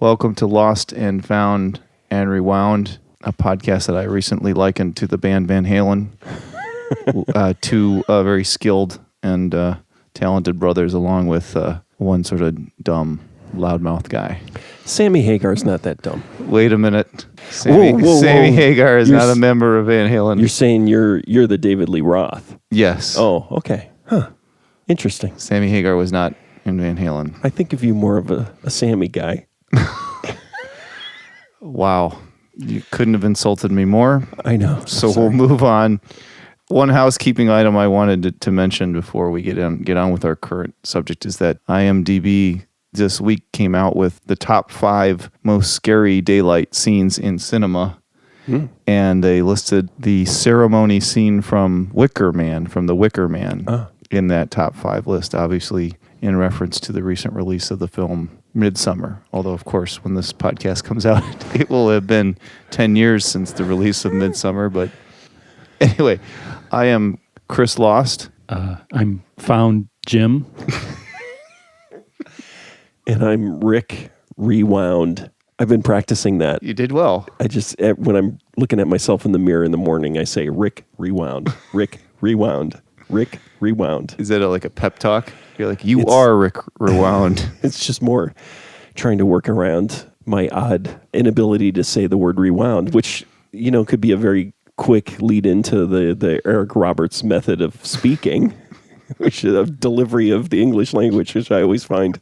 Welcome to Lost and Found and Rewound, a podcast that I recently likened to the band Van Halen. Two very skilled and talented brothers, along with one sort of dumb loudmouth guy. Sammy Hagar's not that dumb. Wait a minute. Sammy Hagar is not a member of Van Halen. You're saying you're the David Lee Roth. Yes. Oh, okay. Huh. Interesting. Sammy Hagar was not in Van Halen. I think of you more of a Sammy guy. Wow. You couldn't have insulted me more. I know. So we'll move on. One housekeeping item I wanted to mention before we get on with our current subject is that IMDb this week came out with the top 5 most scary daylight scenes in cinema. And they listed the ceremony scene from The Wicker Man in that top 5 list, obviously in reference to the recent release of the film Midsommar. Although, of course, when this podcast comes out, it will have been 10 years since the release of Midsommar. But anyway, I am Chris Lost. I'm Found Jim. And I'm Rick Rewound. I've been practicing that. You did well. I just, when I'm looking at myself in the mirror in the morning, I say, Rick Rewound, Rick Rewound, Rick Rewound. Is that like a pep talk? You're like, you are Rick Rewound. It's just more trying to work around my odd inability to say the word rewound, which, could be a very quick lead into the Eric Roberts method of speaking, which is a delivery of the English language, which I always find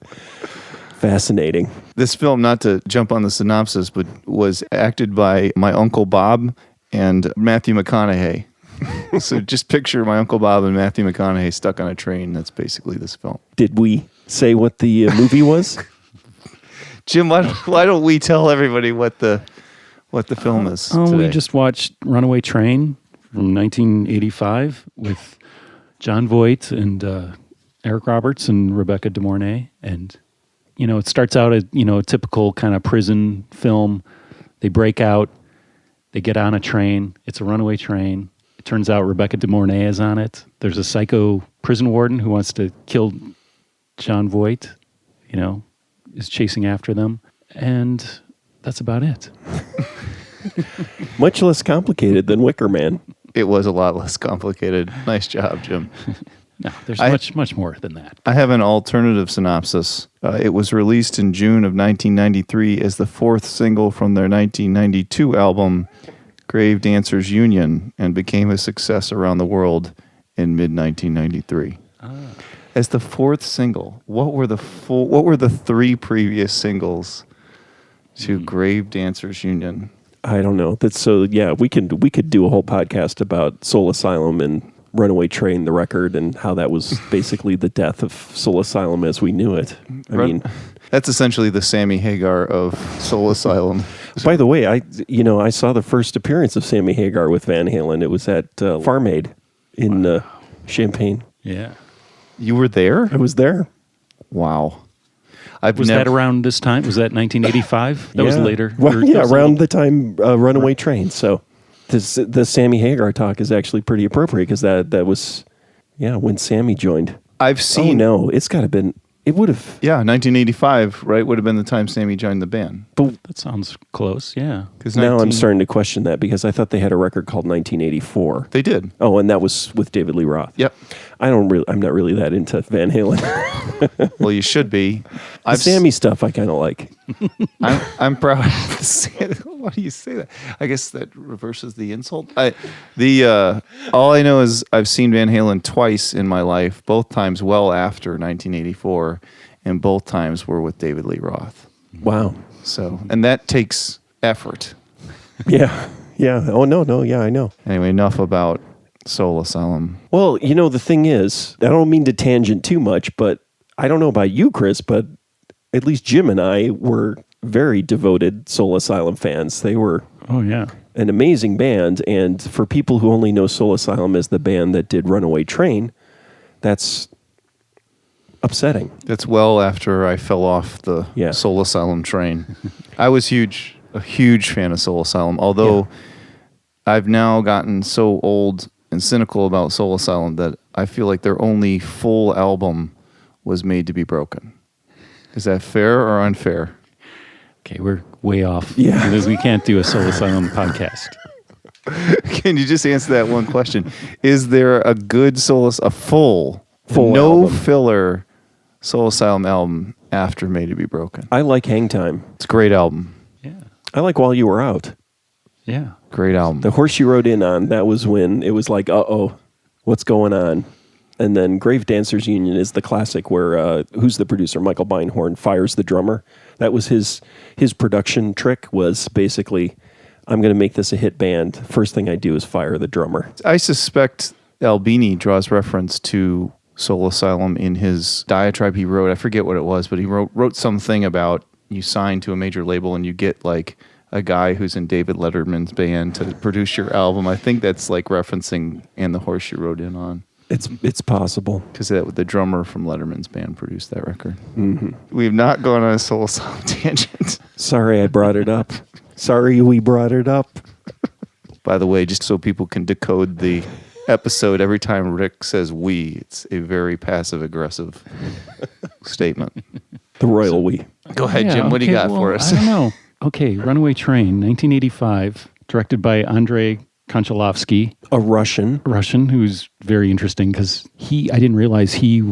fascinating. This film, not to jump on the synopsis, but was acted by my Uncle Bob and Matthew McConaughey. So just picture my Uncle Bob and Matthew McConaughey stuck on a train. That's basically this film. Did we say what the movie was? Jim, why don't we tell everybody what the film is today? We just watched Runaway Train from 1985 with John Voight and Eric Roberts and Rebecca De Mornay. And, it starts out as, a typical kind of prison film. They break out. They get on a train. It's a runaway train. It turns out Rebecca De Mornay is on it. There's a psycho prison warden who wants to kill John Voight, is chasing after them. And that's about it. Much less complicated than Wicker Man. It was a lot less complicated. Nice job, Jim. No, there's much more than that. I have an alternative synopsis. It was released in June of 1993 as the 4th single from their 1992 album, Grave Dancers Union, and became a success around the world in mid-1993. As the 4th single, what were the 3 previous singles to Grave Dancers Union? I don't know. We could do a whole podcast about Soul Asylum and Runaway Train, the record, and how that was basically the death of Soul Asylum as we knew it. I mean, that's essentially the Sammy Hagar of Soul Asylum. By the way, I saw the first appearance of Sammy Hagar with Van Halen. It was at Farm Aid in Champaign. Yeah. You were there? I was there. Wow. Was that around this time? Was that 1985? That was later. Well, around the time Runaway Train. So the Sammy Hagar talk is actually pretty appropriate because that was, when Sammy joined. I've seen. Oh, no, it would have. Yeah, 1985, right, would have been the time Sammy joined the band. But that sounds close, yeah. Now I'm starting to question that because I thought they had a record called 1984. They did. Oh, and that was with David Lee Roth. Yep. I'm not really that into Van Halen. Well, you should be. Sammy stuff I kind of like. I'm proud. Why do you say that? I guess that reverses the insult. All I know is I've seen Van Halen twice in my life, both times well after 1984, and both times were with David Lee Roth. Wow. So, and that takes effort. Yeah. Yeah. Oh, no. Yeah, I know. Anyway, enough about Soul Asylum. Well, the thing is, I don't mean to tangent too much, but I don't know about you, Chris, but at least Jim and I were very devoted Soul Asylum fans. They were an amazing band, and for people who only know Soul Asylum as the band that did Runaway Train, that's upsetting. That's well after I fell off the Soul Asylum train. I was a huge fan of Soul Asylum, although I've now gotten so old and cynical about Soul Asylum that I feel like their only full album was Made to Be Broken. Is that fair or unfair? Okay, we're way off. Yeah. Because we can't do a Soul Asylum podcast. Can you just answer that one question? Is there a good a full no album. filler Soul Asylum album after Made to Be Broken? I like Hang Time. It's a great album. Yeah. I like While You Were Out. Yeah. Great album. The Horse You Rode In On, that was when it was like, uh-oh, what's going on? And then Grave Dancers Union is the classic where, who's the producer? Michael Beinhorn fires the drummer. That was his production trick, was basically, I'm going to make this a hit band. First thing I do is fire the drummer. I suspect Albini draws reference to Soul Asylum in his diatribe he wrote. I forget what it was, but he wrote something about you sign to a major label and you get like a guy who's in David Letterman's band to produce your album. I think that's like referencing And the Horse You Rode In On. It's possible. Because the drummer from Letterman's band produced that record. Mm-hmm. We've not gone on a Soul Asylum tangent. Sorry I brought it up. Sorry we brought it up. By the way, just so people can decode the episode, every time Rick says we, it's a very passive-aggressive statement. The royal we. Go ahead, Jim. What do you got for us? I don't know. Okay, Runaway Train, 1985, directed by Andrei Konchalovsky. A Russian. Who's very interesting because I didn't realize he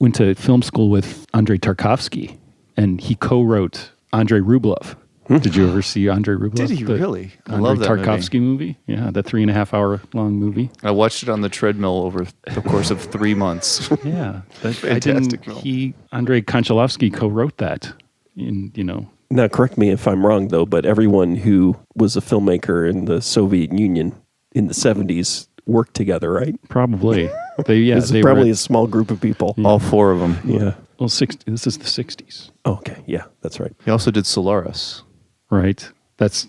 went to film school with Andrei Tarkovsky, and he co-wrote Andrei Rublev. Did you ever see Andrei Rublev? Did he really? I Andrei love that Tarkovsky movie. Yeah, the 3.5 hour long movie. I watched it on the treadmill over the course of 3 months. Yeah, Fantastic film. Andrei Konchalovsky co-wrote that. Now, correct me if I'm wrong, though, but everyone who was a filmmaker in the Soviet Union in the 70s worked together, right? Probably. It's probably a small group of people. All four of them. Yeah. Well, this is the 60s. Oh, okay. Yeah, that's right. He also did Solaris. Right. That's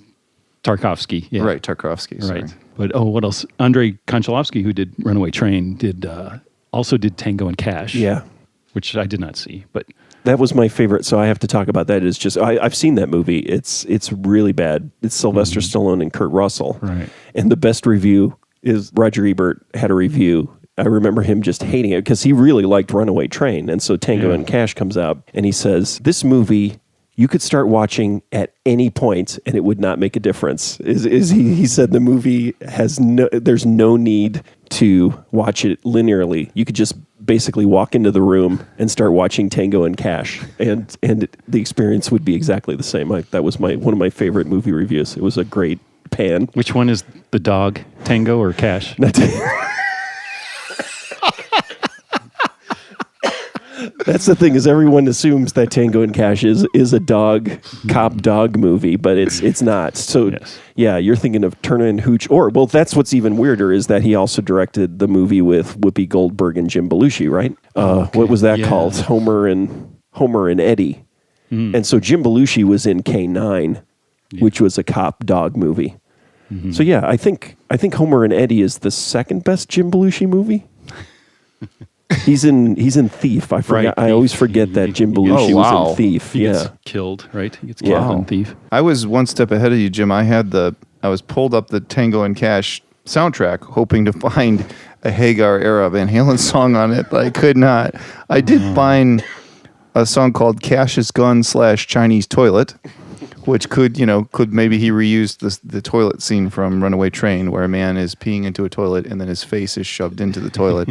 Tarkovsky. Yeah. Right, Tarkovsky. Sorry. Right. But what else? Andrei Konchalovsky, who did Runaway Train, also did Tango and Cash. Yeah. Which I did not see, but that was my favorite, so I have to talk about that. It's just I've seen that movie. It's really bad. It's Sylvester Stallone and Kurt Russell. Right. And the best review is Roger Ebert had a review. I remember him just hating it because he really liked Runaway Train. And so Tango and Cash comes out and he says, this movie you could start watching at any point and it would not make a difference. He said the movie there's no need to watch it linearly. You could just basically walk into the room and start watching Tango and Cash, and the experience would be exactly the same. That was one of my favorite movie reviews. It was a great pan. Which one is the dog, Tango or Cash? That's the thing, is everyone assumes that Tango and Cash is a cop dog movie, but it's not. So yeah, you're thinking of Turner and Hooch, that's what's even weirder is that he also directed the movie with Whoopi Goldberg and Jim Belushi, right? Okay. What was that called? Homer and Eddie. And so Jim Belushi was in K9, which was a cop dog movie. Mm-hmm. So yeah, I think Homer and Eddie is the second best Jim Belushi movie. He's in Thief. I forget. Right, I always forget that Jim Belushi was in Thief. He gets killed, right? He gets killed in Thief. I was one step ahead of you, Jim. I was pulled up the Tango and Cash soundtrack, hoping to find a Hagar era Van Halen song on it, but I could not. I did find a song called Cash's Gun / Chinese Toilet, which could maybe he reused the toilet scene from Runaway Train, where a man is peeing into a toilet and then his face is shoved into the toilet,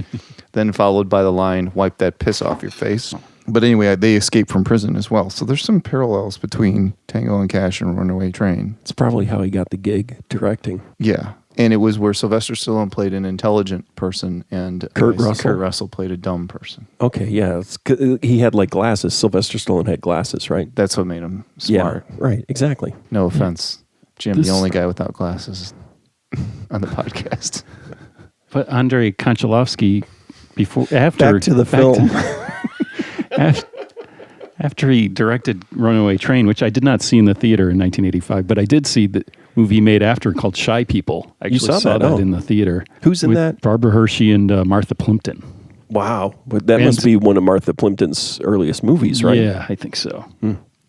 then followed by the line, wipe that piss off your face. But anyway, they escape from prison as well. So there's some parallels between Tango and Cash and Runaway Train. It's probably how he got the gig directing. Yeah. And it was where Sylvester Stallone played an intelligent person and Kurt Russell played a dumb person. Okay, yeah. He had like glasses. Sylvester Stallone had glasses, right? That's what made him smart. Yeah, right, exactly. No offense, Jim, the only guy without glasses on the podcast. But Andrei Konchalovsky, back to the film. After he directed Runaway Train, which I did not see in the theater in 1985, but I did see the movie he made after called Shy People. I actually saw that in the theater. Who's in that? Barbara Hershey and Martha Plimpton. Wow. But that must be one of Martha Plimpton's earliest movies, right? Yeah, I think so.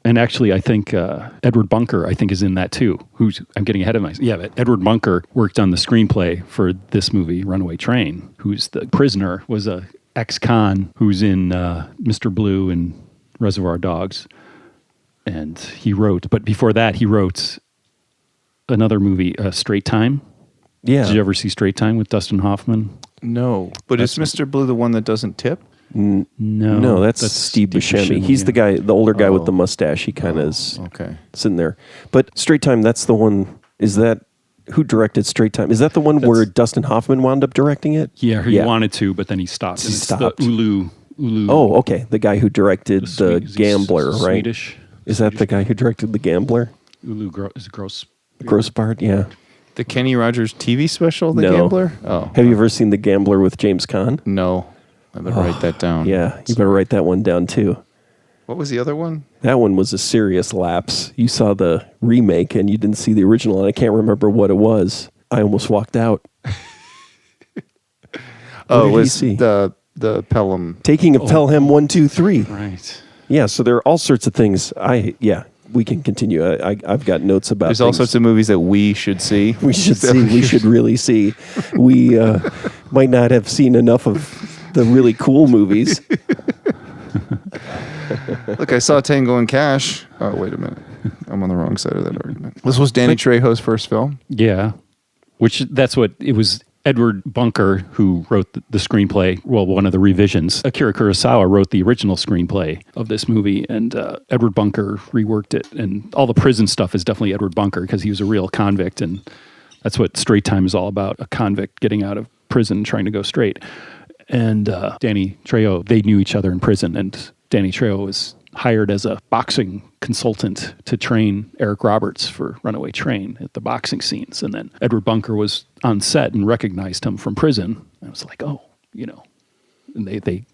And actually, I think Edward Bunker, is in that too. I'm getting ahead of myself. Yeah, but Edward Bunker worked on the screenplay for this movie, Runaway Train, who's the prisoner, was a ex-con who's in Mr. Blue and Reservoir Dogs, and he wrote. But before that, he wrote another movie, Straight Time. Yeah. Did you ever see Straight Time with Dustin Hoffman? No, but is Mr. Blue the one that doesn't tip? No, that's Steve Buscemi. He's the guy, the older guy with the mustache. He kind of is sitting there. But Straight Time, that's the one. Is that who directed Straight Time? Is that the one where Dustin Hoffman wound up directing it? Yeah, he wanted to, but then he stopped. He It's stopped. the Ulu. Oh, okay. The guy who directed The Gambler, right? Swedish. Is that the guy who directed The Gambler? Ulu is gross. Grossbart, yeah. The Kenny Rogers TV special, The No. Gambler? Oh. Have you ever seen The Gambler with James Caan? No. I better write that down. Yeah, you better write that one down too. What was the other one? That one was a serious lapse. You saw the remake and you didn't see the original, and I can't remember what it was. I almost walked out. Oh, it did you was see? the Pelham. Taking of Pelham 1, 2, 3. Right. Yeah, so there are all sorts of things. We can continue. I've got notes about. There's things. all sorts of movies that we should see. We should see. We should really see. We might not have seen enough of the really cool movies. Look, I saw Tango and Cash. Oh, wait a minute. I'm on the wrong side of that argument. This was Danny Trejo's first film. Yeah, that's what it was. Edward Bunker, who wrote the screenplay, well, one of the revisions. Akira Kurosawa wrote the original screenplay of this movie, and Edward Bunker reworked it. And all the prison stuff is definitely Edward Bunker because he was a real convict, and that's what Straight Time is all about, a convict getting out of prison trying to go straight. And Danny Trejo, they knew each other in prison, and Danny Trejo was hired as a boxing consultant to train Eric Roberts for Runaway Train at the boxing scenes. And then Edward Bunker was on set and recognized him from prison. I was like, oh, and they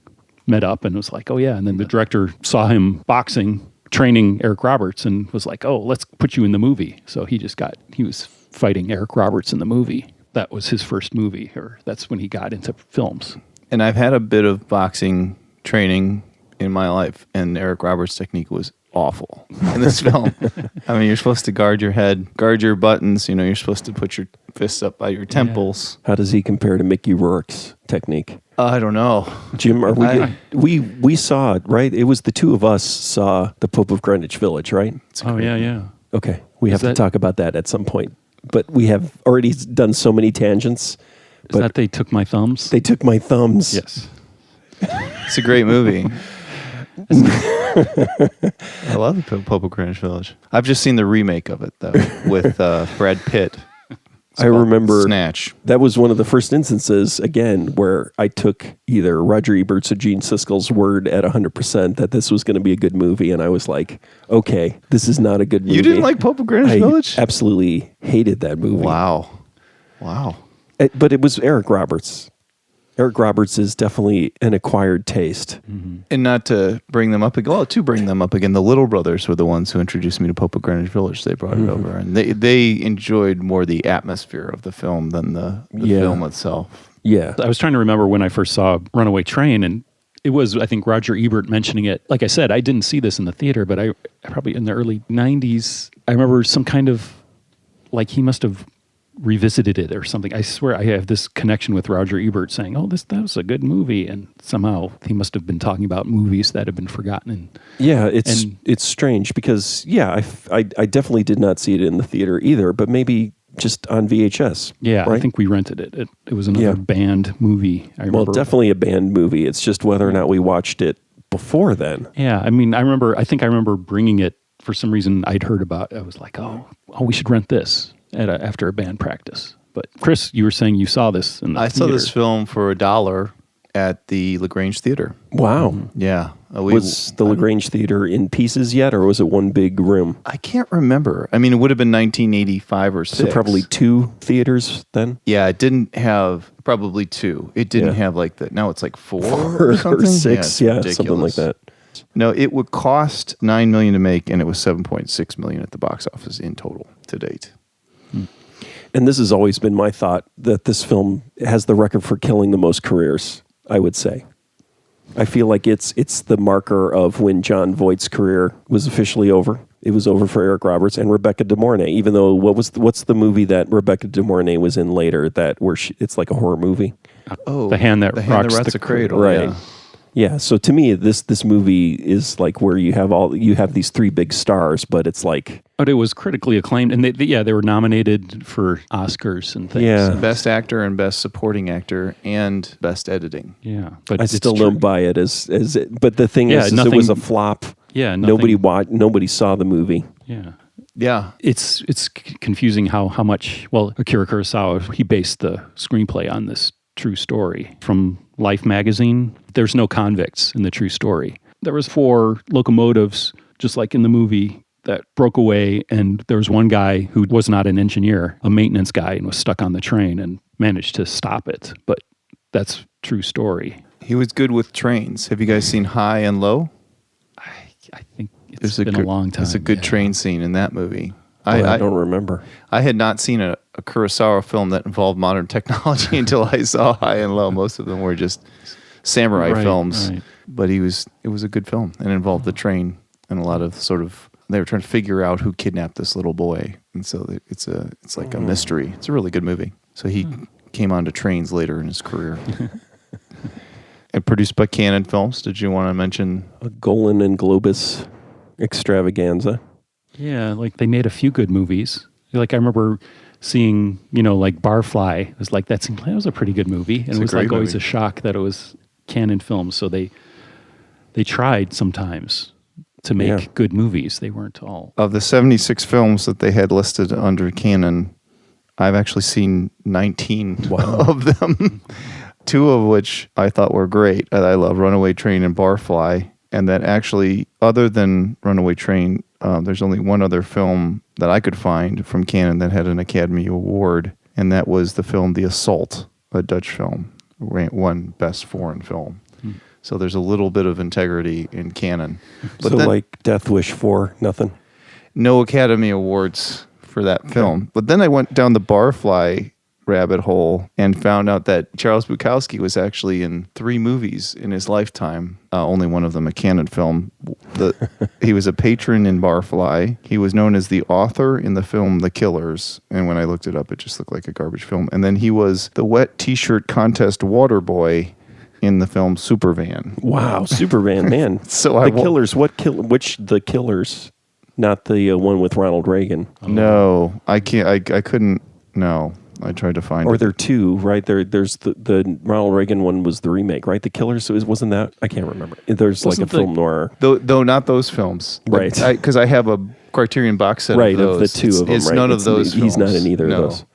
met up and was like, oh yeah. And then the director saw him boxing, training Eric Roberts, and was like, oh, let's put you in the movie. So he was fighting Eric Roberts in the movie. That was his first movie, or that's when he got into films. And I've had a bit of boxing training in my life, and Eric Roberts' technique was awful in this film. I mean, you're supposed to guard your head, guard your buttons. You're supposed to put your fists up by your temples. How does he compare to Mickey Rourke's technique? I don't know. Jim, we saw it, right? It was the two of us saw The Pope of Greenwich Village, right? Yeah. Okay, we have to talk about that at some point. But we have already done so many tangents. Is that They Took My Thumbs? They Took My Thumbs. Yes. It's a great movie. I love The Pope of Greenwich Village. I've just seen the remake of it, though, with Brad Pitt. I remember Snatch. That was one of the first instances, again, where I took either Roger Ebert's or Gene Siskel's word at 100% that this was going to be a good movie, and I was like, okay, this is not a good movie. You didn't like Pope of Greenwich Village? I absolutely hated that movie. Wow. But it was Eric Roberts. Eric Roberts is definitely an acquired taste. Mm-hmm. And not to bring them up again. Well, to bring them up again, the Little Brothers were the ones who introduced me to Pope of Greenwich Village. They brought it over. And they enjoyed more the atmosphere of the film than the film itself. Yeah. I was trying to remember when I first saw Runaway Train, and it was, I think, Roger Ebert mentioning it. Like I said, I didn't see this in the theater, but I probably in the early 90s, I remember some kind of, like he must have revisited it or something. I swear I have this connection with Roger Ebert saying, oh, that was a good movie. And somehow he must have been talking about movies that have been forgotten. It's strange because, I definitely did not see it in the theater either, but maybe just on VHS. Yeah, right? I think we rented it. It was another banned movie. I remember. Well, definitely a banned movie. It's just whether or not we watched it before then. Yeah, I mean, I remember bringing it for some reason I'd heard about. I was like, oh, we should rent this after a band practice. But Chris, you were saying you saw this in the theater. I saw this film for $1 at the LaGrange Theater. Wow. Yeah. Was the LaGrange Theater in pieces yet, or was it one big room? I can't remember. I mean, it would have been 1985 or 6. So probably 2 theaters then? Yeah, it didn't have, probably 2. It didn't have now it's like 4 or something? Or 6, something like that. No, it would cost $9 million to make, and it was $7.6 million at the box office in total to date. And this has always been my thought, that this film has the record for killing the most careers, I would say. I feel like it's the marker of when Jon Voight's career was officially over. It was over for Eric Roberts and Rebecca De Mornay, even though what's the movie that Rebecca De Mornay was in later it's like a horror movie? The Hand That Rocks the Cradle. Right. Yeah. Yeah, so to me, this movie is like where you have these three big stars, but it's like, But it was critically acclaimed, and they were nominated for Oscars and things. Yeah. Best actor and best supporting actor and best editing. Yeah, but I it's still true. don't buy it as it. But the thing Yeah, is it nothing- was a flop. Yeah, nothing- Nobody saw the movie. Yeah. Yeah. It's confusing how much, well, Akira Kurosawa, he based the screenplay on this true story from Life magazine. There's no convicts in the true story. There was 4 locomotives, just like in the movie, that broke away, and there was one guy who was not an engineer, a maintenance guy, and was stuck on the train and managed to stop it. But that's true story. He was good with trains. Have you guys seen High and Low? I think it's been a long time. It's a good yeah. train scene in that movie. I don't remember. I had not seen a Kurosawa film that involved modern technology until I saw High and Low. Most of them were just samurai Right, films. right. But it was a good film and involved the train and a lot of they were trying to figure out who kidnapped this little boy. And so it's like a mystery. It's a really good movie. So he came onto trains later in his career. And produced by Cannon Films. Did you want to mention? A Golan and Globus extravaganza. Yeah, like they made a few good movies. Like I remember seeing, like Barfly. It was like that was a pretty good movie, and It's it a was great like always movie. a shock that it was Cannon Films. So they tried sometimes to make Yeah. good movies. They weren't all. Of the 76 films that they had listed under Canon, I've actually seen 19 of them. 2 of which I thought were great. I love Runaway Train and Barfly. And that actually, other than Runaway Train, there's only one other film that I could find from Canon that had an Academy Award, and that was the film The Assault, a Dutch film, won Best Foreign Film. So there's a little bit of integrity in Canon. But So then, like Death Wish 4, nothing. no Academy Awards for that film. But then I went down the Barfly rabbit hole and found out that Charles Bukowski was actually in 3 movies in his lifetime. Only one of them a Canon film. He was a patron in Barfly. He was known as the author in the film The Killers. And when I looked it up, it just looked like a garbage film. And then he was the wet t-shirt contest water boy in the film Supervan. Wow, Superman, man. So the Killers, which The Killers? Not the one with Ronald Reagan. No, I can't. I couldn't. No, I tried to find Or it. there are 2, right? There's the Ronald Reagan one was the remake, right? The Killers wasn't that? I can't remember. There's like a Wasn't the- film noir. Though not those films, Right. Because I have a Criterion box set Right, of those. of the 2 of them, It's right? none of those. He's not films. in either No. of those.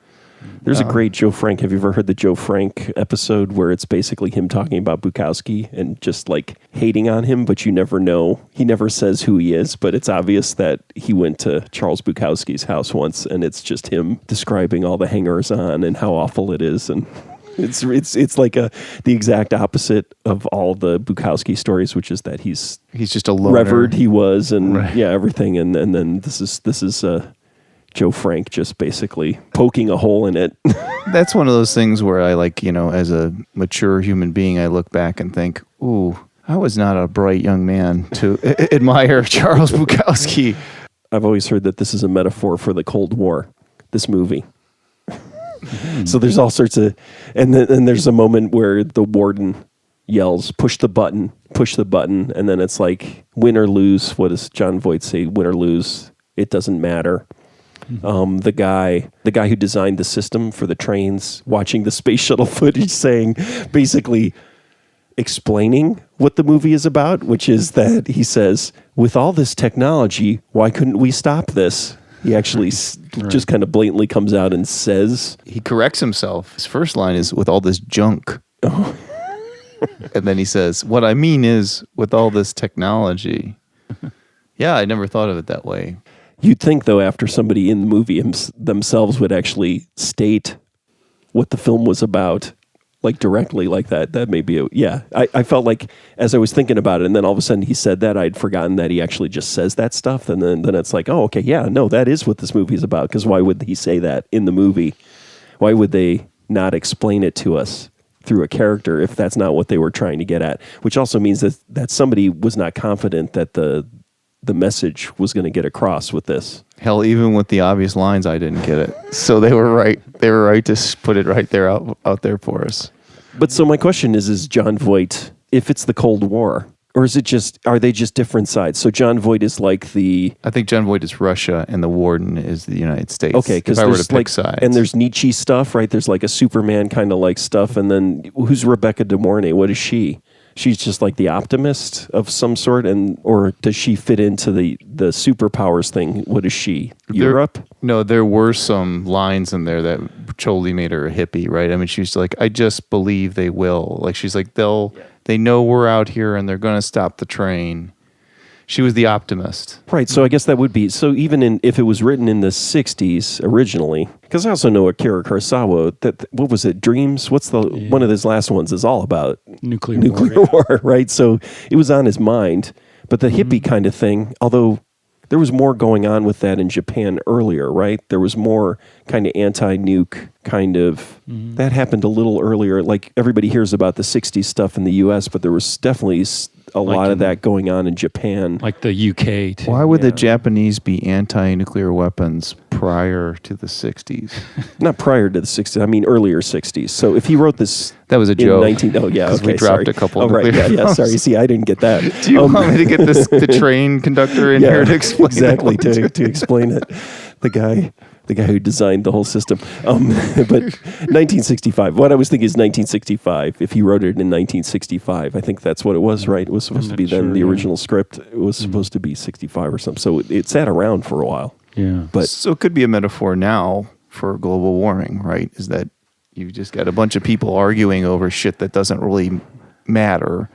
There's a great Joe Frank. Have you ever heard the Joe Frank episode where it's basically him talking about Bukowski and just like hating on him, but you never know. He never says who he is, but it's obvious that he went to Charles Bukowski's house once, and it's just him describing all the hangers-on and how awful it is, and it's like the exact opposite of all the Bukowski stories, which is that he's He's just a loner. revered. He was, and Right. yeah, everything, and then this is Joe Frank just basically poking a hole in it. That's one of those things where I as a mature human being, I look back and think, ooh, I was not a bright young man to admire Charles Bukowski. I've always heard that this is a metaphor for the Cold War, this movie. So there's all sorts of, and there's a moment where the warden yells, push the button, and then it's like, win or lose. What does John Voight say? Win or lose, it doesn't matter. The guy who designed the system for the trains, watching the space shuttle footage, saying, basically explaining what the movie is about, which is that he says, with all this technology, why couldn't we stop this? He actually just kind of blatantly comes out and says, He corrects himself. His first line is, with all this junk. And then he says, what I mean is, with all this technology. Yeah, I never thought of it that way. you'd think, though, after somebody in the movie themselves would actually state what the film was about, like directly like that, that may be I felt like as I was thinking about it, and then all of a sudden he said that, I'd forgotten that he actually just says that stuff, and then it's like, oh, okay, yeah, no, that is what this movie is about, because why would he say that in the movie? Why would they not explain it to us through a character if that's not what they were trying to get at? Which also means that somebody was not confident that the message was going to get across with this. Hell, even with the obvious lines, I didn't get it. So they were right. They were right to put it right there out there for us. But so my question is John Voight, if it's the Cold War. Or is it are they just different sides? So John Voight is like I think John Voight is Russia and the Warden is the United States. Okay, because if I were to there's pick sides. And there's Nietzsche stuff, right? There's like a Superman kind of like stuff. And then who's Rebecca De Mornay? What is she? She's just like the optimist of some sort, or does she fit into the superpowers thing? What is she? Europe? No, there were some lines in there that totally made her a hippie, right? I mean, she's like, I just believe they will. Like, she's like, they know we're out here and they're going to stop the train. She was the optimist. Right, so I guess that would be, so even if it was written in the 60s originally, because I also know Akira Kurosawa, what was it, Dreams? What's one of his last ones is all about? Nuclear war, right? So it was on his mind, but the hippie kind of thing, although there was more going on with that in Japan earlier, right? There was more kind of anti-nuke kind of, that happened a little earlier. Like everybody hears about the 60s stuff in the US, but there was definitely a lot of that going on in Japan. Like the UK, too. Why would the Japanese be anti-nuclear weapons prior to the 60s? Not prior to the 60s, I mean earlier 60s. So if he wrote this... That was a joke. Okay, we dropped a couple of right, yeah, sorry. See, I didn't get that. Do you want me to get the train conductor in here to explain exactly, to explain it. The guy who designed the whole system. But 1965. What I was thinking is 1965. If he wrote it in 1965, I think that's what it was, right? It was supposed to be then the original script. It was supposed to be 65 or something. So it sat around for a while. Yeah. But so it could be a metaphor now for global warming, right? Is that you just got a bunch of people arguing over shit that doesn't really matter.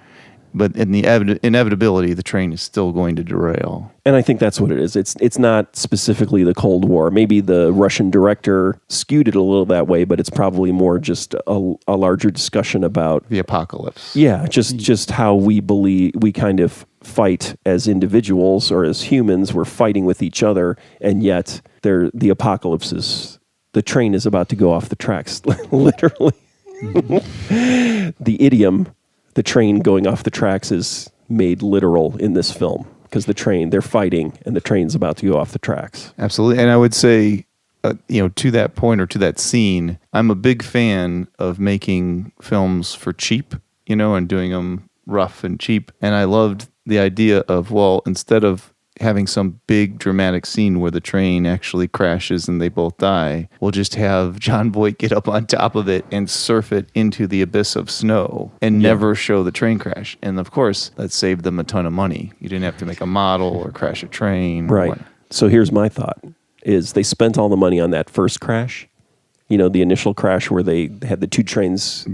But in the inevitability, the train is still going to derail. And I think that's what it is. It's not specifically the Cold War. Maybe the Russian director skewed it a little that way, but it's probably more just a larger discussion about the apocalypse. Yeah, just how we kind of fight as individuals or as humans. We're fighting with each other, and yet the apocalypse is, the train is about to go off the tracks, literally. The idiom, the train going off the tracks, is made literal in this film because they're fighting and the train's about to go off the tracks. Absolutely. And I would say, to that point or to that scene, I'm a big fan of making films for cheap, and doing them rough and cheap. And I loved the idea of, well, instead of having some big dramatic scene where the train actually crashes and they both die, we'll just have John Voight get up on top of it and surf it into the abyss of snow and never show the train crash. And of course, that saved them a ton of money. You didn't have to make a model or crash a train. Right. So here's my thought, is they spent all the money on that first crash, the initial crash where they had the two trains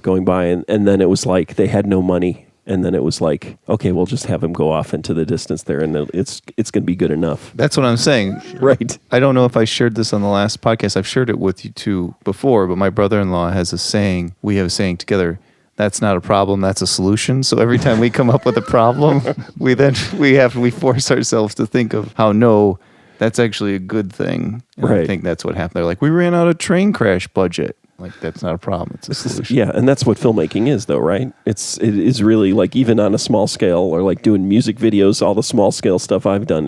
going by, and then it was like they had no money. And then it was like, okay, we'll just have him go off into the distance there, and it's going to be good enough. That's what I'm saying. Right. I don't know if I shared this on the last podcast. I've shared it with you two before, but my brother-in-law has a saying. We have a saying together. That's not a problem. That's a solution. So every time we come up with a problem, we force ourselves to think of how that's actually a good thing. And right. I think that's what happened. They're like, we ran out of train crash budget. Like, that's not a problem. It's a solution. Yeah, and that's what filmmaking is, though, right? It is really, like, even on a small scale, or like doing music videos, all the small scale stuff I've done,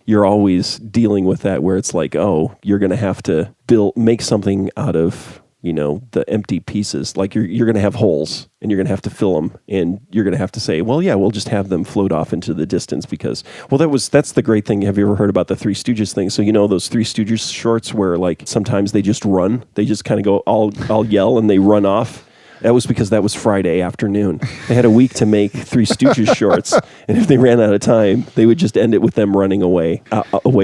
you're always dealing with that where it's like, oh, you're going to have to make something out of, the empty pieces. Like you're going to have holes and you're going to have to fill them, and you're going to have to say, well, yeah, we'll just have them float off into the distance because, well, that's the great thing. Have you ever heard about the Three Stooges thing? So, those Three Stooges shorts where like sometimes they just run, they just kind of go all yell and they run off. That was because that was Friday afternoon. They had a week to make Three Stooges shorts, and if they ran out of time, they would just end it with them running away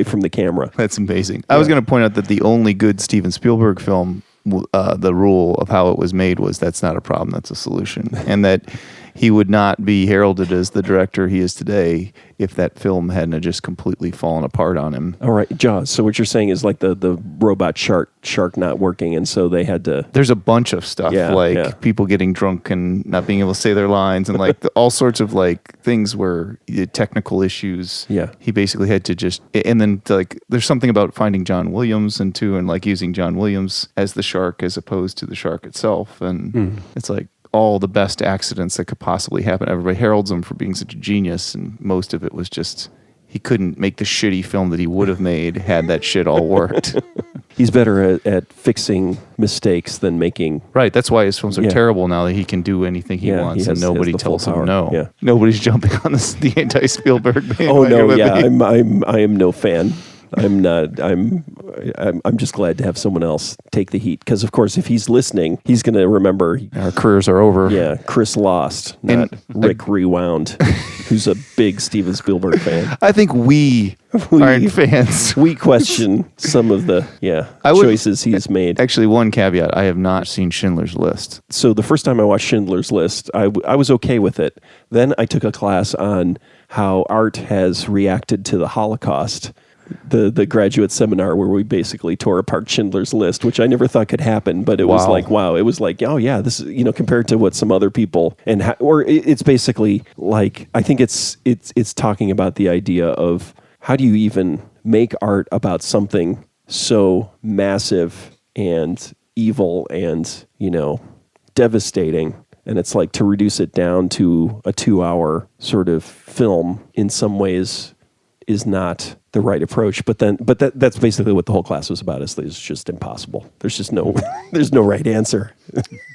from the camera. That's amazing. I was going to point out that the only good Steven Spielberg film, the rule of how it was made was that's not a problem, that's a solution. And that he would not be heralded as the director he is today if that film hadn't just completely fallen apart on him. All right, Jaws. So what you're saying is like the robot shark not working, and so they had to... There's a bunch of stuff, people getting drunk and not being able to say their lines, and like all sorts of like things where technical issues. Yeah. He basically had to just... And then like there's something about finding John Williams and like using John Williams as the shark as opposed to the shark itself. And it's like all the best accidents that could possibly happen. Everybody heralds him for being such a genius, and most of it was just he couldn't make the shitty film that he would have made had that shit all worked. He's better at fixing mistakes than making... Right, that's why his films are terrible now, that he can do anything he wants and nobody tells him no. Yeah. Nobody's jumping on the anti-Spielberg bandwagon. Oh no, yeah, I am no fan. I'm not. I'm just glad to have someone else take the heat, because of course, if he's listening, he's going to remember our careers are over. Yeah, Chris Lost, not Rick Rewound, who's a big Steven Spielberg fan. I think we aren't fans. We question some of the choices he's made. Actually, one caveat: I have not seen Schindler's List. So the first time I watched Schindler's List, I was okay with it. Then I took a class on how art has reacted to the Holocaust. The graduate seminar where we basically tore apart Schindler's List, which I never thought could happen, but it was like, wow, it was like, oh yeah, this is, compared to what some other people, it's basically like, I think it's talking about the idea of how do you even make art about something so massive and evil and, devastating. And it's like to reduce it down to a 2-hour sort of film in some ways is not the right approach, but that's basically what the whole class was about. Is it's just impossible. There's just no right answer.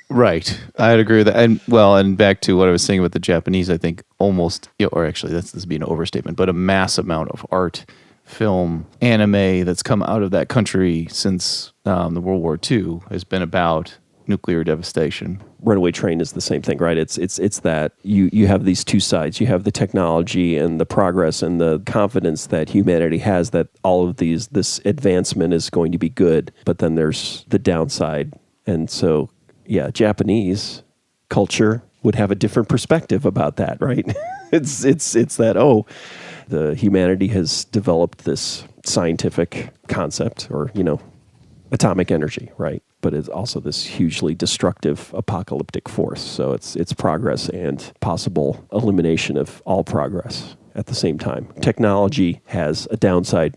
Right, I'd agree with that. And back to what I was saying about the Japanese, I think almost, or actually this would be an overstatement, but a mass amount of art, film, anime that's come out of that country since the World War II has been about nuclear devastation. Runaway Train is the same thing, right? It's that you have these two sides. You have the technology and the progress and the confidence that humanity has that all of this advancement is going to be good, but then there's the downside. And so, Japanese culture would have a different perspective about that, right? It's that, the humanity has developed this scientific concept or, atomic energy, right? But it's also this hugely destructive apocalyptic force. So it's progress and possible elimination of all progress at the same time. Technology has a downside.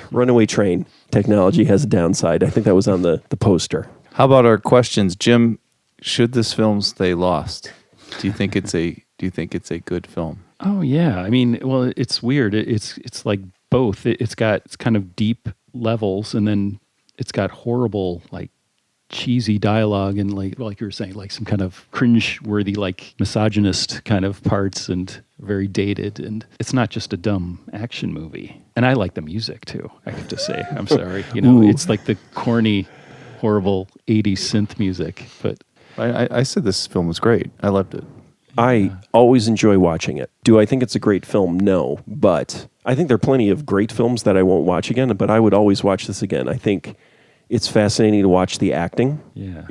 Runaway Train, technology has a downside. I think that was on the poster. How about our questions, Jim? Should this film stay lost? Do you think it's a good film? Oh yeah, I mean, well, it's weird. It's like both. It's kind of deep levels, and then it's got horrible, like, cheesy dialogue and like you were saying, like some kind of cringe-worthy, like misogynist kind of parts and very dated. And it's not just a dumb action movie. And I like the music too, I have to say. I'm sorry. It's like the corny, horrible 80s synth music. But I said this film was great. I loved it. I always enjoy watching it. Do I think it's a great film? No. But I think there are plenty of great films that I won't watch again, but I would always watch this again. I think it's fascinating to watch the acting. Yeah.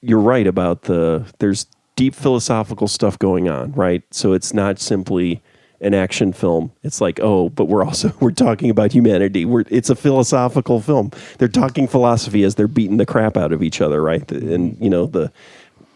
You're right about there's deep philosophical stuff going on, right? So it's not simply an action film. It's like, but we're talking about humanity. It's a philosophical film. They're talking philosophy as they're beating the crap out of each other, right? And,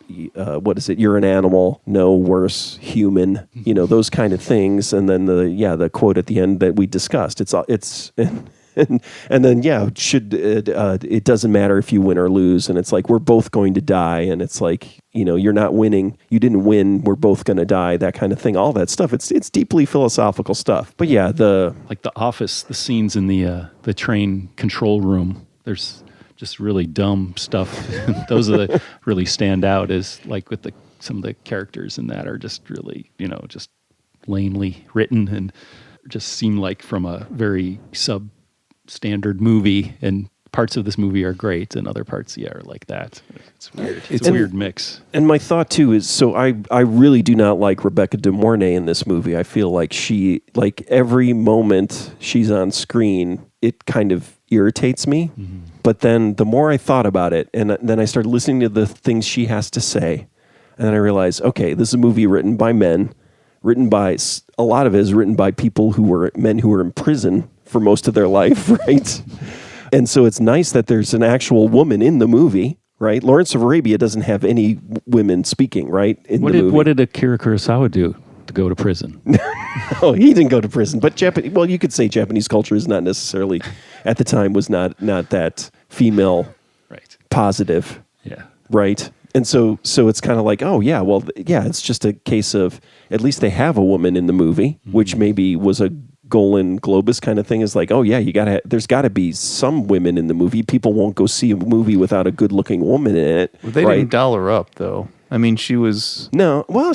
what is it? You're an animal, no worse, human. Those kind of things. And then the quote at the end that we discussed. And then it doesn't matter if you win or lose. And it's like we're both going to die. And it's like you're not winning, you didn't win. We're both going to die. That kind of thing. All that stuff. It's deeply philosophical stuff. But yeah, The Office, the scenes in the train control room. There's just really dumb stuff. Those are the really stand out as like with some of the characters in that are just really, just lamely written and just seem like from a very substandard movie, and parts of this movie are great and other parts, are like that. It's weird. It's a weird mix. And my thought too is, so I really do not like Rebecca De Mornay in this movie. I feel like every moment she's on screen, it kind of irritates me. Mm-hmm. But then the more I thought about it, and then I started listening to the things she has to say, and then I realized, okay, this is a movie written by men, a lot of it is written by people men who were in prison for most of their life, right? And so it's nice that there's an actual woman in the movie, right? Lawrence of Arabia doesn't have any women speaking, right? What did Akira Kurosawa do to go to prison? Oh, he didn't go to prison, but you could say Japanese culture is not necessarily, at the time, was not that female positive. Yeah. Right? And so it's kind of like, oh yeah, well, yeah, it's just a case of at least they have a woman in the movie, which maybe was a Golan Globus kind of thing. Is like, oh yeah, there's got to be some women in the movie. People won't go see a movie without a good-looking woman in it. Well, they didn't doll her up though. I mean, she was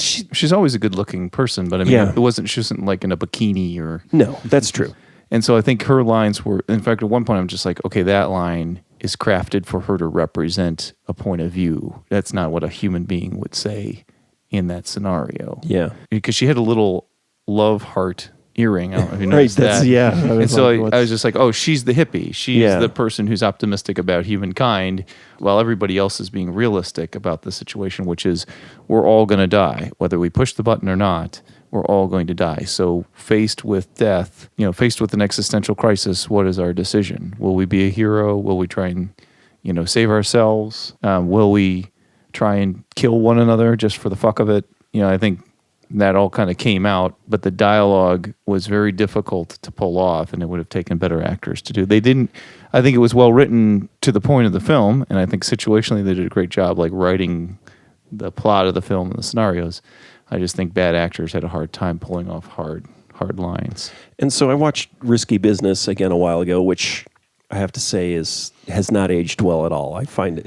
she's always a good-looking person, but I mean, she wasn't like in a bikini or no. That's true. And so I think her lines were, in fact, at one point I'm just like, okay, that line is crafted for her to represent a point of view. That's not what a human being would say in that scenario. Yeah. Because she had a little love heart earring. I don't know if you Right, noticed that. yeah. And so I was just like, oh, she's the hippie. She's the person who's optimistic about humankind while everybody else is being realistic about the situation, which is we're all going to die. Whether we push the button or not, we're all going to die. So faced with death, faced with an existential crisis, what is our decision? Will we be a hero? Will we try and, save ourselves? Will we try and kill one another just for the fuck of it? I think that all kind of came out, but the dialogue was very difficult to pull off, and it would have taken better actors to do. They didn't. I think it was well written to the point of the film, and I think situationally they did a great job, like writing the plot of the film and the scenarios. I just think bad actors had a hard time pulling off hard lines. And so I watched Risky Business again a while ago, which I have to say has not aged well at all. I find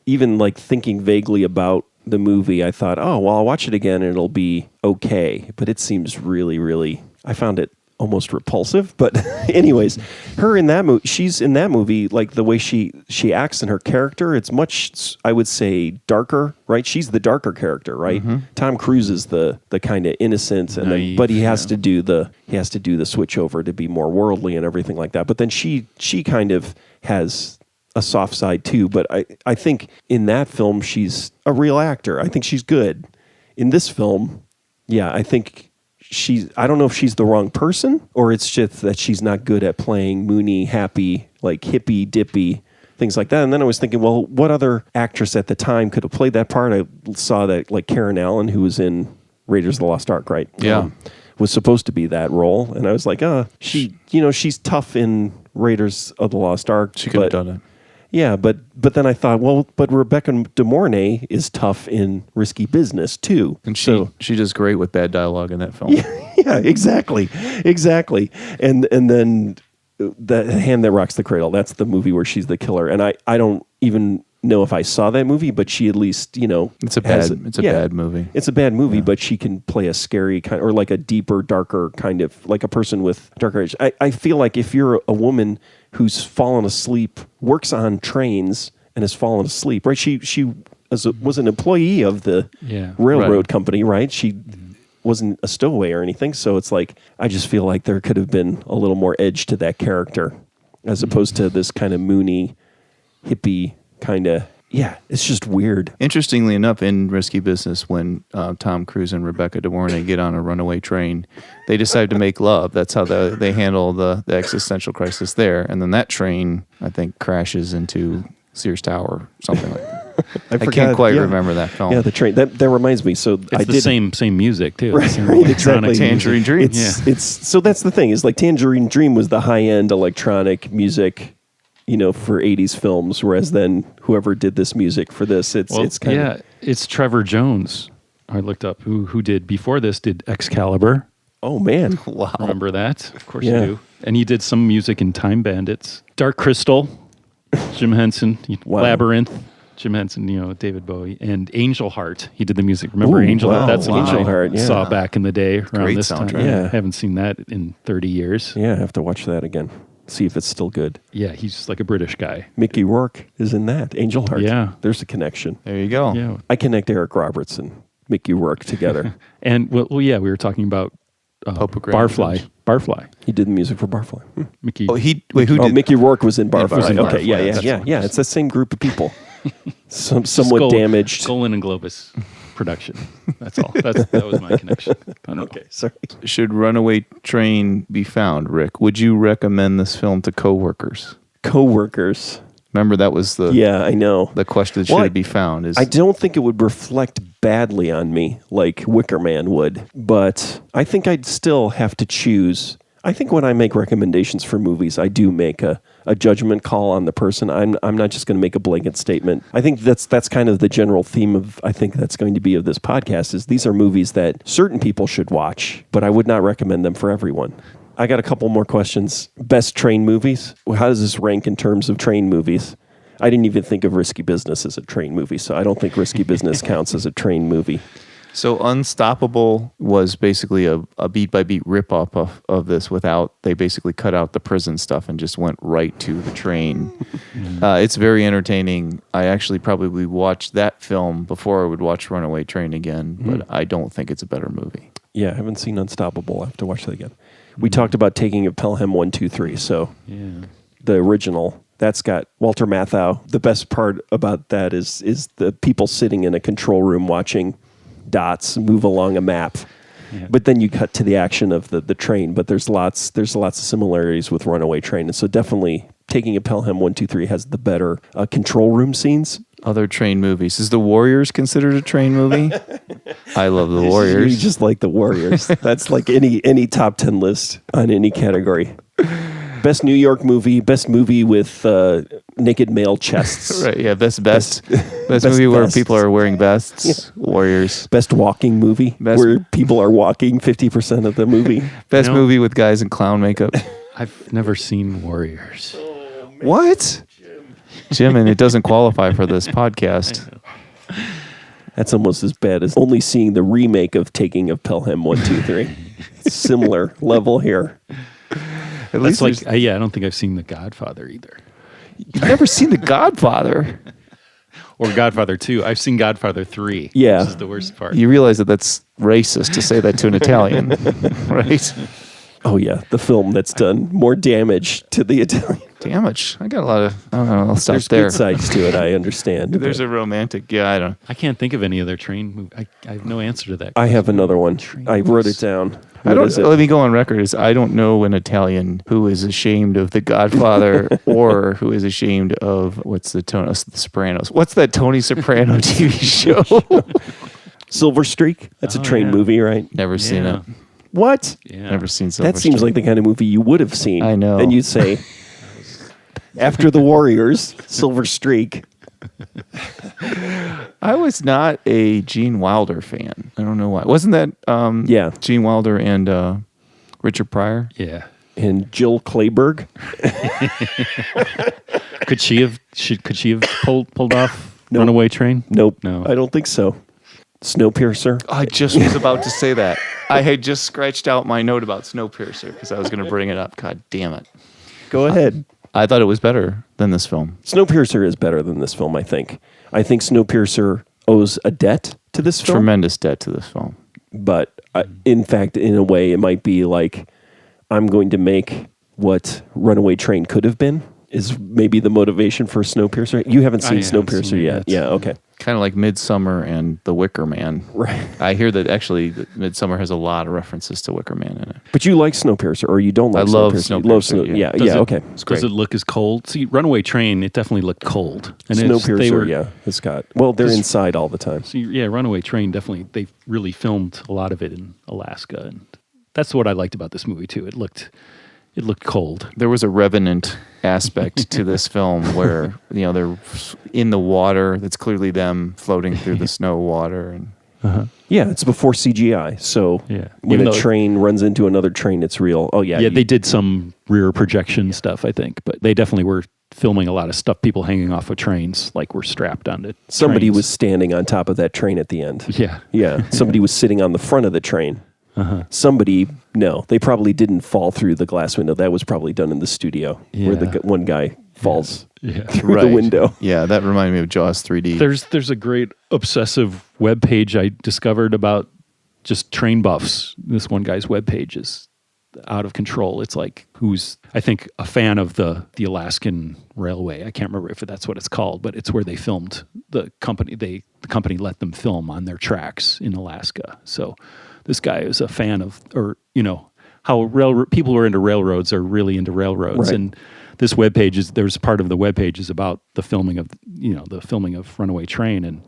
even thinking vaguely about the movie, I thought, oh, well, I'll watch it again and it'll be okay. But it seems really, really, I found it almost repulsive. But anyways, her in that movie, she's in that movie, like the way she acts in her character, it's much, I would say, darker, right? She's the darker character, right? Mm-hmm. Tom Cruise is the kind of innocent, and naive, but he has to do the switch over to be more worldly and everything like that. But then she kind of has a soft side too. But I think in that film she's a real actor. I think she's good. In this film, yeah, I think I don't know if she's the wrong person or it's just that she's not good at playing moony, happy, like hippie dippy, things like that. And then I was thinking, well, what other actress at the time could have played that part? I saw that like Karen Allen, who was in Raiders of the Lost Ark, right? Yeah. Was supposed to be that role. And I was like, she's tough in Raiders of the Lost Ark. She could have done it. Yeah, but then I thought, well, but Rebecca De Mornay is tough in Risky Business too, and she does great with bad dialogue in that film. Yeah, exactly. And then The Hand That Rocks the Cradle. That's the movie where she's the killer, and I don't even know if I saw that movie, but she at least it's a bad movie. It's a bad movie, but she can play a scary kind or like a deeper, darker kind of like a person with darker age. I feel like if you're a woman who's fallen asleep, works on trains, and has fallen asleep, right? She was an employee of the railroad company, right? She wasn't a stowaway or anything. So it's like, I just feel like there could have been a little more edge to that character as opposed to this kind of moony, hippie kind of, it's just weird. Interestingly enough, in Risky Business, when Tom Cruise and Rebecca De Mornay get on a runaway train, they decide to make love. That's how they handle the existential crisis there. And then that train, I think, crashes into Sears Tower or something like that. I can't quite remember that film. Yeah, the train. That reminds me. So it's the same music too. Right, exactly. Tangerine Dream. It's so that's the thing. Is like Tangerine Dream was the high end electronic music, for 80s films. Whereas then whoever did this music for this, it's kind of it's Trevor Jones. I looked up who did before this did Excalibur. Oh man, wow! Remember that? Of course you do. And he did some music in Time Bandits, Dark Crystal, Jim Henson, Labyrinth. Jim Henson, David Bowie, and Angel Heart. He did the music. Remember Angel Heart? That's an Angel Heart. Yeah. Saw back in the day around this time. Yeah, haven't seen that in 30 years. Yeah, I have to watch that again. See if it's still good. Yeah, he's like a British guy. Mickey Rourke is in that. Angel Heart. Yeah, there's a connection. There you go. Yeah, I connect Eric Roberts and Mickey Rourke together. And we were talking about Barfly. He did the music for Barfly. Mickey. Oh, who did? Mickey Rourke was in Barfly. Was in okay, Barfly. Yeah. It's the same group of people. Somewhat damaged. Golan and Globus production. That's all. That was my connection. Okay, sorry. Should Runaway Train be found, Rick? Would you recommend this film to coworkers? Coworkers. Remember that was the I know the question. Should it be found? I don't think it would reflect badly on me like Wicker Man would, but I think I'd still have to choose. I think when I make recommendations for movies, I do make a a judgment call on the person. I'm not just going to make a blanket statement. I think that's kind of the general theme of, I think that's going to be of this podcast, is these are movies that certain people should watch, but I would not recommend them for everyone. I got a couple more questions. Best train movies. How does this rank in terms of train movies? I didn't even think of Risky Business as a train movie, so I don't think Risky Business counts as a train movie. So Unstoppable was basically a beat-by-beat rip-off of this they basically cut out the prison stuff and just went right to the train. It's very entertaining. I actually probably watched that film before I would watch Runaway Train again, but I don't think it's a better movie. Yeah, I haven't seen Unstoppable. I have to watch that again. We talked about Taking of Pelham 1, 2, 3, so the original, that's got Walter Matthau. The best part about that is the people sitting in a control room watching dots move along a map. Yeah. But then you cut to the action of the train, but there's lots of similarities with Runaway Train. And so definitely Taking of Pelham 1, 2, 3 has the better control room scenes. Other train movies. Is The Warriors considered a train movie? I love The Warriors. You just like The Warriors. That's like any top 10 list on any category. Best New York movie, best movie with naked male chests. Right, yeah, best movie where people are wearing vests. Yeah. Warriors. Best walking movie, where people are walking 50% of the movie. Best movie with guys in clown makeup. I've never seen Warriors. Oh, what? Jim, and it doesn't qualify for this podcast. That's almost as bad as only seeing the remake of Taking of Pelham 1, 2, 3. Similar level here. At least I don't think I've seen The Godfather either. You've never seen The Godfather? Or Godfather 2. I've seen Godfather 3. Yeah. Which is the worst part. You realize that's racist to say that to an Italian, right? Oh, yeah. The film that's done more damage to the Italian. Damage? I got a lot of... I don't know. I'll stop There's there. good sides to it, I understand. There's a romantic... Yeah, I don't... I can't think of any other train movie. I have no answer to that. I have another one. I wrote it down. Let me go on record. I don't know an Italian who is ashamed of The Godfather or who is ashamed of The Sopranos. What's that Tony Soprano TV show? Silver Streak. That's a train movie, right? Never seen it. What? Yeah. Never seen Silver Streak. That seems like the kind of movie you would have seen. I know. And you'd say, after The Warriors, Silver Streak. I was not a Gene Wilder fan. I don't know why. Wasn't that Gene Wilder and Richard Pryor? Yeah. And Jill Clayburgh? Could she have pulled off Runaway Train? Nope. No. I don't think so. Snowpiercer? I just was about to say that. I had just scratched out my note about Snowpiercer because I was going to bring it up. God damn it. Go ahead. I thought it was better than this film. Snowpiercer is better than this film, I think. I think Snowpiercer owes a debt to this film. Tremendous debt to this film. But in fact, in a way, it might be like, I'm going to make what Runaway Train could have been, is maybe the motivation for Snowpiercer. You haven't seen Snowpiercer yet. Yeah, okay. Kind of like Midsummer and The Wicker Man. Right. I hear that actually Midsummer has a lot of references to Wicker Man in it. But you like Snowpiercer, or you don't like Snowpiercer? I love Snowpiercer. Yeah, okay. It's great. Does it look as cold? See, Runaway Train, it definitely looked cold. And Snowpiercer, it's got... Well, they're inside all the time. So Runaway Train, definitely, they really filmed a lot of it in Alaska. And that's what I liked about this movie, too. It looked cold. There was a Revenant aspect to this film where they're in the water. That's clearly them floating through the snow water. And yeah, it's before CGI. So when a train runs into another train, it's real. Oh yeah, they did some rear projection stuff, I think, but they definitely were filming a lot of stuff. People hanging off of trains, like were strapped onto. Somebody trains. was standing on top of that train at the end. Yeah. Somebody was sitting on the front of the train. Somebody, no, they probably didn't fall through the glass window. That was probably done in the studio where the one guy falls through the window. Yeah, that reminded me of Jaws 3D. There's a great obsessive web page I discovered about just train buffs. This one guy's web page is out of control. It's like who's, I think, a fan of the Alaskan Railway. I can't remember if that's what it's called, but it's where they filmed the company. The company let them film on their tracks in Alaska. So this guy is a fan of, how people who are into railroads are really into railroads. Right. And this webpage there's part of the webpage is about the filming of Runaway Train. And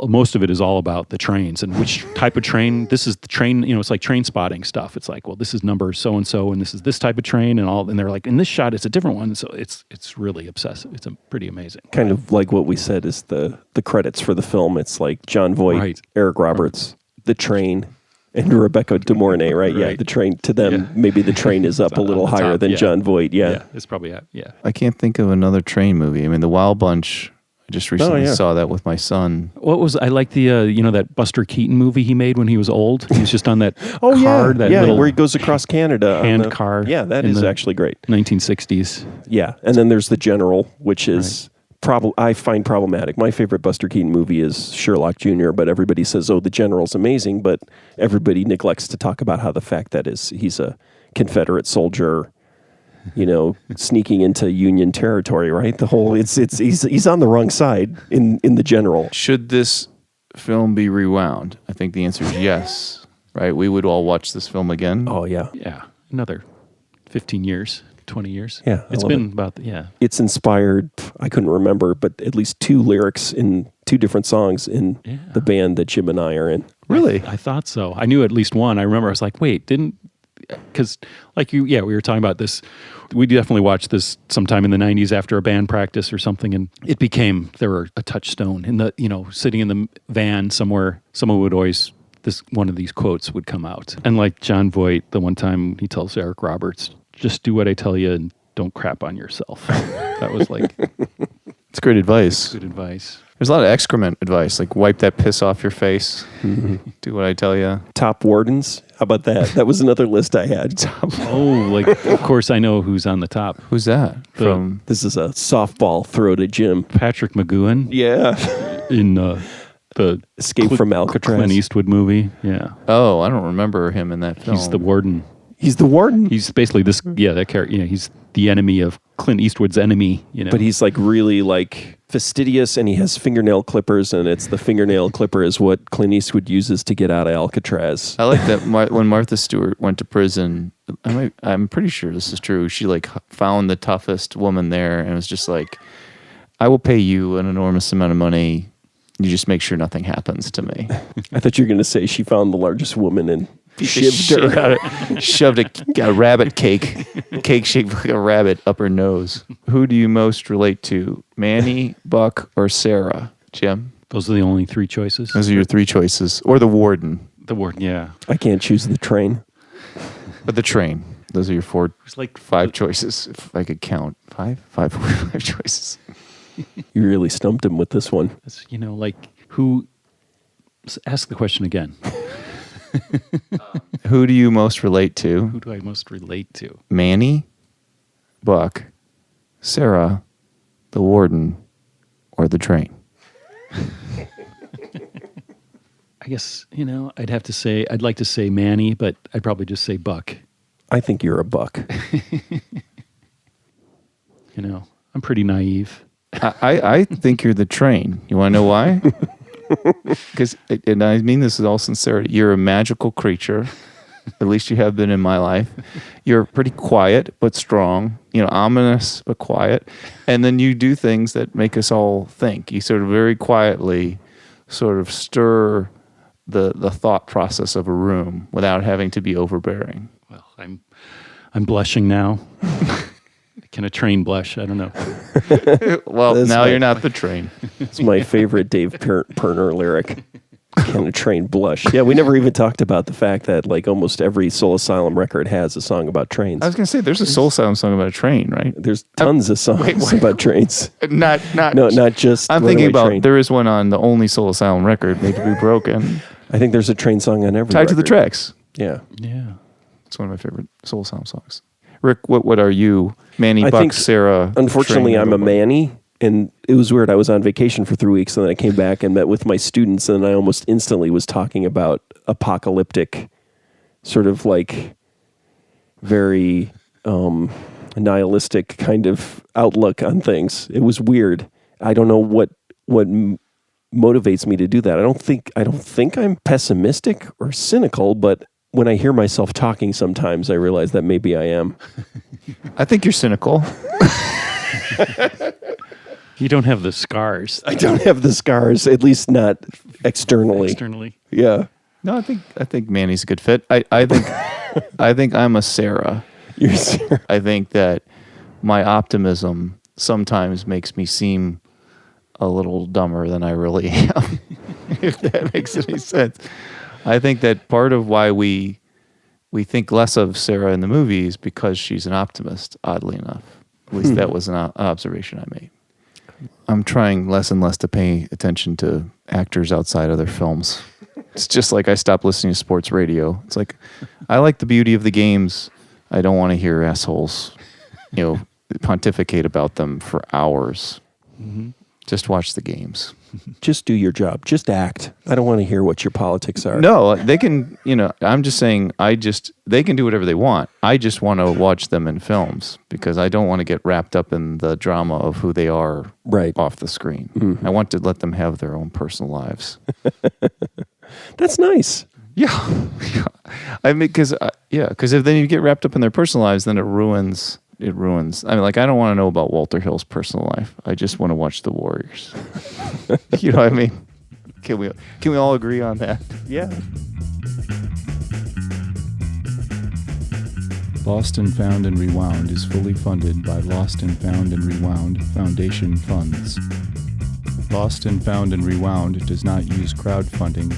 most of it is all about the trains and which type of train. This is the train, it's like train spotting stuff. It's like, well, this is number so and so, and this is this type of train, and they're like, in this shot, it's a different one. So it's really obsessive. It's pretty amazing. Kind of like what we said is the credits for the film. It's like John Voight, Right. Eric Roberts, the train, and Rebecca De Mornay, right? Yeah, Right. the train to them. Maybe the train is up a little on the higher top, than yeah. John Voight. Yeah. It's probably yeah. I can't think of another train movie. I mean, The Wild Bunch. I just recently saw that with my son. I like the that Buster Keaton movie he made when he was old. He was just on that Oh car, yeah, that yeah, little where he goes across Canada hand on the, car. Yeah, that in is the actually great. 1960s. Yeah, and then there's The General, which is I find problematic. My favorite Buster Keaton movie is Sherlock Jr., but everybody says, "Oh, The General's amazing," but everybody neglects to talk about how the fact that he's a Confederate soldier, sneaking into Union territory, right? The whole he's on the wrong side in The General. Should this film be rewound? I think the answer is yes. Right? We would all watch this film again. Oh yeah, Yeah, another 15 years, 20 years. Yeah, I it's love been it. about it's inspired. I couldn't remember, but at least 2 lyrics in 2 different songs in the band that Jim and I are in. Really? I thought so. I knew at least one. I remember I was like, wait, because we were talking about this. We definitely watched this sometime in the 90s after a band practice or something, and there were a touchstone in the, sitting in the van somewhere, someone would always, one of these quotes would come out. And like John Voight, the one time he tells Eric Roberts, just do what I tell you and don't crap on yourself. That was like, It's great advice. good advice. There's a lot of excrement advice, like wipe that piss off your face. Do what I tell you. Top wardens. How about that? That was another list I had. Oh, like, of course I know who's on the top. Who's that? From This is a softball throw to Jim. Patrick McGoohan Yeah. in the Escape from Alcatraz. Clint Eastwood movie. Yeah. Oh, I don't remember him in that film. He's the warden. He's the warden. He's basically that character. He's the enemy of Clint Eastwood's enemy. But he's like really like fastidious, and he has fingernail clippers, and it's the fingernail clipper is what Clint Eastwood uses to get out of Alcatraz. I like that when Martha Stewart went to prison, I'm pretty sure this is true. She like found the toughest woman there and was just like, I will pay you an enormous amount of money. You just make sure nothing happens to me. I thought you were going to say she found the largest woman and shivved her. Shoved a rabbit cake shaped like a rabbit up her nose. Who do you most relate to, Manny, Buck, or Sarah? Jim? Those are the only 3 choices. Those are your 3 choices. Or the warden. The warden, yeah. I can't choose the train. But the train. Those are your 4, It's like 5 choices, if I could count. 5 choices. You really stumped him with this one. It's, like who. Ask the question again. Who do you most relate to? Who do I most relate to? Manny, Buck, Sarah, the warden, or the train? I guess, I'd like to say Manny, but I'd probably just say Buck. I think you're a Buck. I'm pretty naive. I think you're the train. You want to know why? Because, and I mean this in all sincerity, you're a magical creature. At least you have been in my life. You're pretty quiet but strong. Ominous but quiet. And then you do things that make us all think. You sort of very quietly sort of stir the thought process of a room without having to be overbearing. Well, I'm blushing now. Can a train blush? I don't know. Well, That's now my- you're not the train. It's my favorite Dave Perner lyric. Can a train blush? Yeah, we never even talked about the fact that like almost every Soul Asylum record has a song about trains. I was going to say, there's a Soul Asylum song about a train, right? There's tons of songs about trains. Not just. I'm thinking Runaway about Train. there is one on the only Soul Asylum record, Made to Be Broken, I think there's a train song on every Tied to the record. Tracks. Yeah. Yeah. It's one of my favorite Soul Asylum songs. Rick, what are you? Manny, I Buck, think, Sarah. Unfortunately, Train, I'm a or what? Manny, and it was weird. I was on vacation for 3 weeks, and then I came back and met with my students, and I almost instantly was talking about apocalyptic, sort of like very nihilistic kind of outlook on things. It was weird. I don't know what motivates me to do that. I don't think I'm pessimistic or cynical, but when I hear myself talking sometimes, I realize that maybe I am. I think you're cynical. You don't have the scars I don't have the scars, at least not externally. externally. Yeah. No, I think Manny's a good fit. I think I think I'm a Sarah. You're Sarah. I think that my optimism sometimes makes me seem a little dumber than I really am. If that makes any sense. I think that part of why we think less of Sarah in the movies because she's an optimist, oddly enough. At least that was an observation I made. I'm trying less and less to pay attention to actors outside of their films. It's just like I stopped listening to sports radio. It's like, I like the beauty of the games. I don't want to hear assholes, pontificate about them for hours. Mm-hmm. Just watch the games. Just do your job. Just act. I don't want to hear what your politics are. No, they can, I'm just saying, they can do whatever they want. I just want to watch them in films because I don't want to get wrapped up in the drama of who they are off the screen. Mm-hmm. I want to let them have their own personal lives. That's nice. Yeah. I mean, because if then you get wrapped up in their personal lives, then it ruins. I mean, like, I don't want to know about Walter Hill's personal life. I just want to watch the Warriors. You know what I mean? Can we all agree on that? Yeah. Lost and Found and Rewound is fully funded by Lost and Found and Rewound Foundation funds. Lost and Found and Rewound does not use crowdfunding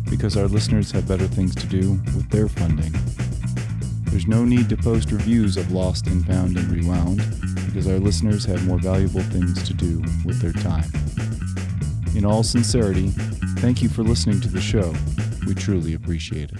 because our listeners have better things to do with their funding. There's no need to post reviews of Lost and Found and Rewound because our listeners have more valuable things to do with their time. In all sincerity, thank you for listening to the show. We truly appreciate it.